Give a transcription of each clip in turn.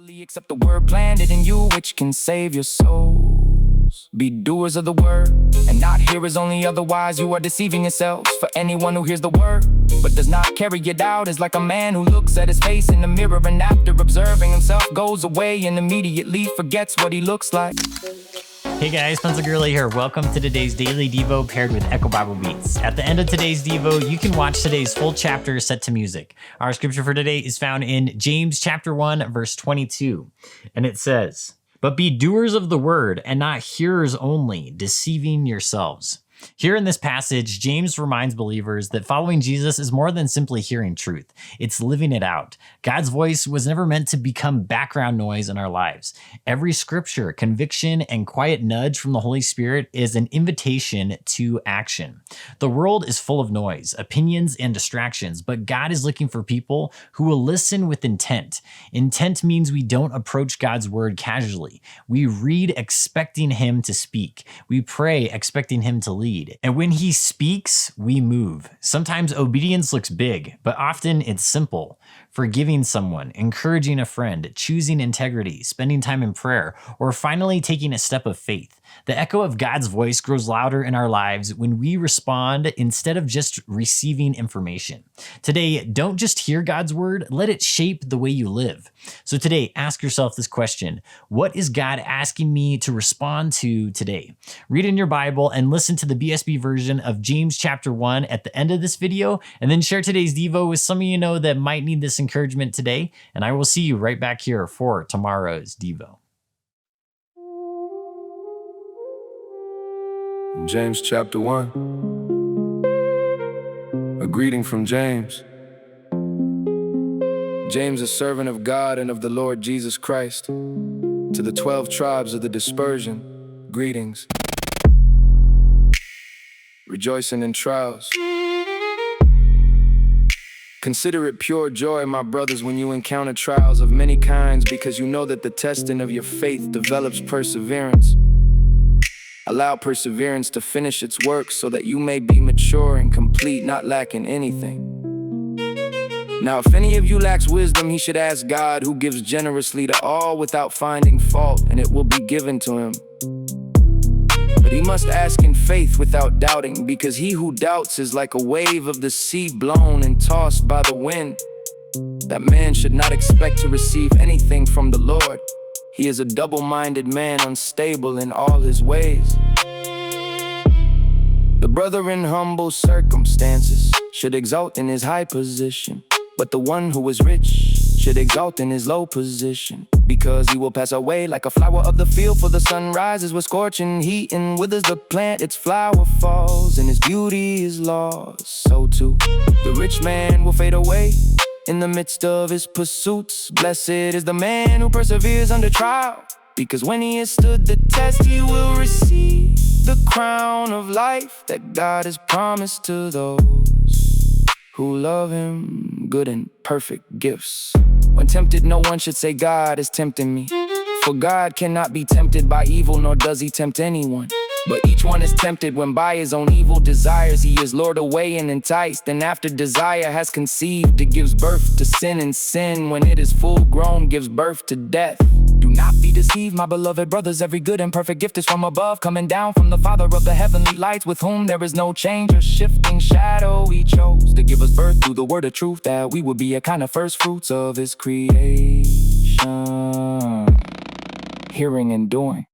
humbly accept the word planted in you, which can save your souls. Be doers of the word, and not hearers only, otherwise you are deceiving yourselves. For anyone who hears the word, but does not carry it out, is like a man who looks at his face in the mirror, and after observing himself goes away and immediately forgets what he looks like. Hey guys, Pencil Gorilla here. Welcome to today's Daily Devo paired with Echo Bible Beats. At the end of today's Devo, you can watch today's full chapter set to music. Our scripture for today is found in James chapter 1, verse 22. And it says, "But be doers of the word and not hearers only, deceiving yourselves." Here in this passage, James reminds believers that following Jesus is more than simply hearing truth. It's living it out. God's voice was never meant to become background noise in our lives. Every scripture, conviction, and quiet nudge from the Holy Spirit is an invitation to action. The world is full of noise, opinions, and distractions, but God is looking for people who will listen with intent. Intent means we don't approach God's word casually. We read expecting Him to speak. We pray expecting Him to lead. And when He speaks, we move. Sometimes obedience looks big, but often it's simple. Forgiving someone, encouraging a friend, choosing integrity, spending time in prayer, or finally taking a step of faith. The echo of God's voice grows louder in our lives when we respond instead of just receiving information. Today, don't just hear God's word, let it shape the way you live. So today, ask yourself this question: what is God asking me to respond to today? Read in your Bible and listen to the BSB version of James chapter 1 at the end of this video, and then share today's Devo with some of you know that might need this encouragement today, and I will see you right back here for tomorrow's Devo. James chapter 1. A greeting from James. James, a servant of God and of the Lord Jesus Christ, to the 12 tribes of the dispersion, greetings. Rejoicing in trials. Consider it pure joy, my brothers, when you encounter trials of many kinds, because you know that the testing of your faith develops perseverance. Allow perseverance to finish its work, so that you may be mature and complete, not lacking anything. Now, if any of you lacks wisdom, he should ask God, who gives generously to all without finding fault, and it will be given to him. But he must ask in faith without doubting, because he who doubts is like a wave of the sea blown and tossed by the wind. That man should not expect to receive anything from the Lord. He is a double-minded man, unstable in all his ways. The brother in humble circumstances should exalt in his high position, but the one who is rich should exalt in his low position, because he will pass away like a flower of the field. For the sun rises with scorching heat and withers the plant, its flower falls and its beauty is lost. So too the rich man will fade away in the midst of his pursuits. Blessed is the man who perseveres under trial, because when he has stood the test, he will receive the crown of life that God has promised to those who love him. Good and perfect gifts. When tempted, no one should say, God is tempting me. For God cannot be tempted by evil, nor does he tempt anyone. But each one is tempted when by his own evil desires he is lured away and enticed. And after desire has conceived, it gives birth to sin, and sin, when it is full grown, gives birth to death. Do not be deceived, my beloved brothers. Every good and perfect gift is from above, coming down from the Father of the heavenly lights, with whom there is no change or shifting shadow. He chose to give us birth through the word of truth, that we would be a kind of first fruits of his creation, hearing and doing.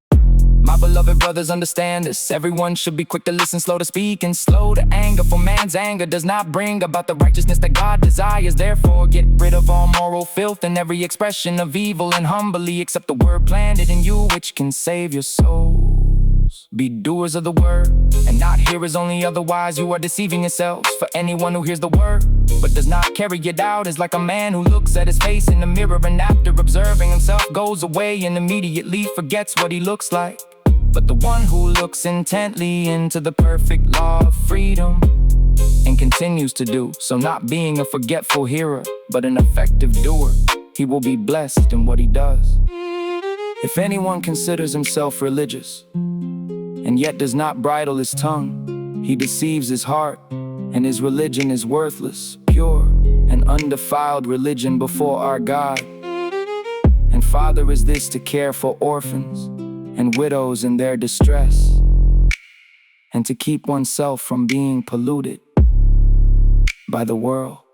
My beloved brothers, understand this. Everyone should be quick to listen, slow to speak, and slow to anger. For man's anger does not bring about the righteousness that God desires. Therefore, get rid of all moral filth and every expression of evil, and humbly accept the word planted in you, which can save your souls. Be doers of the word, and not hearers only, otherwise you are deceiving yourselves. For anyone who hears the word, but does not carry it out, is like a man who looks at his face in the mirror, and after observing himself goes away and immediately forgets what he looks like. But the one who looks intently into the perfect law of freedom, and continues to do so, not being a forgetful hearer, but an effective doer, he will be blessed in what he does. If anyone considers himself religious, and yet does not bridle his tongue, he deceives his heart, and his religion is worthless. Pure and undefiled religion before our God. And father is this to care for orphans and widows in their distress, and to keep oneself from being polluted by the world.